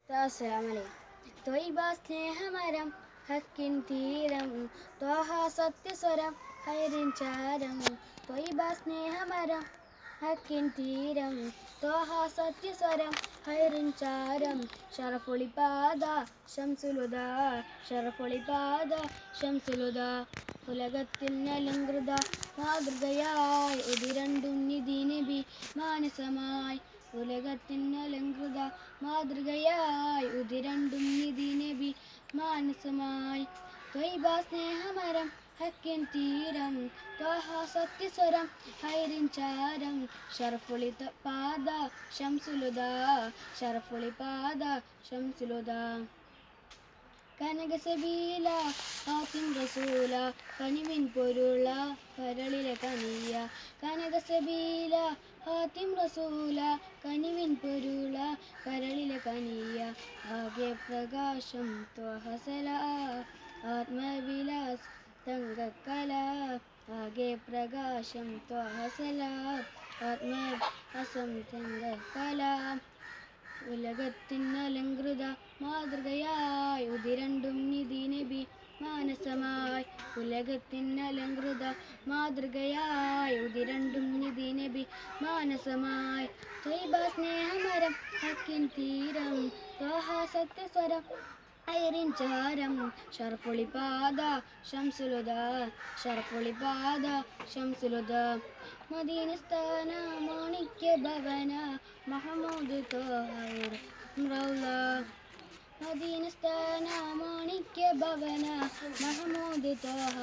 അസ്സലാമലൈക്കും. ത്വയ്ബ സ്നേഹമരം ഹക്കിൻ തീരം ത്വാഹ സത്യസ്വരം ഹൈറിൻ ചാരം. ത്വയ്ബ സ്നേഹമരം ഹക്കിൻ തീരം ത്വാഹ സത്യസ്വരം ഹൈറിൻ ചാരം. ഷറഫൊളിപാത ശംസുലുദ ഷറഫൊളിപാത ശംസുലുദ. ഉലകത്തിൽ അലങ്കൃത മാതൃകയായി ഉതിരണ്ടും നിധി നബി മാനസമായി. ഉലകത്തിൽ അലങ്കൃത മാതൃകയായി ഉതിരണ്ടും നിധി നബി മാനസമായി. ത്വയ്ബ സ്നേഹമരം ഹക്കിൻ തീരം ത്വാഹ സത്യസ്വരം ഹൈറിൻ ചാരം. ഷറഫൊളിപാത ശംസുലുദ ഷറഫൊളിപാത ശംസുലുദ. കനകസബീല ഹാത്തിം റസൂല കനിവിൻ പൊരുള കരളിലെ കനിയ. കനകസബീല ഹാത്തിം റസൂല കനിവിൻ പൊരുള കരളിലെ കനിയ. ഭാഗ്യപ്രകാശം ത്വഹസല ആത്മവിലാസ് തങ്കക്കല. ഭാഗ്യപ്രകാശം ത്വഹസല ആത്മവിലാസം തങ്കക്കല. ഉലകത്തിൻ അലങ്കൃത മാതൃകയായി ഉതിരണ്ടും നിധി നബി മാനസമായി. ഉലകത്തിൻ അലങ്കൃത മാതൃകയായി ഉതിരണ്ടും നിധി നബി മാനസമായി. ത്വയ്ബ സ്നേഹമരം ഹക്കിൻ തീരം ത്വാഹ സത്യസ്വരം ഹൈറിൻ ചാരം. ഷറഫൊളിപാത ശംസുലുദ ഷറഫൊളിപാത ശംസുലുദ. മദീനസ്ഥാന മാണിക്യ ഭവന മഹമൂദ് ത്വാഹ റൗള. മദീനസ്ഥാന മാണിക്യ ഭവന മഹമൂദ് ത്വാഹ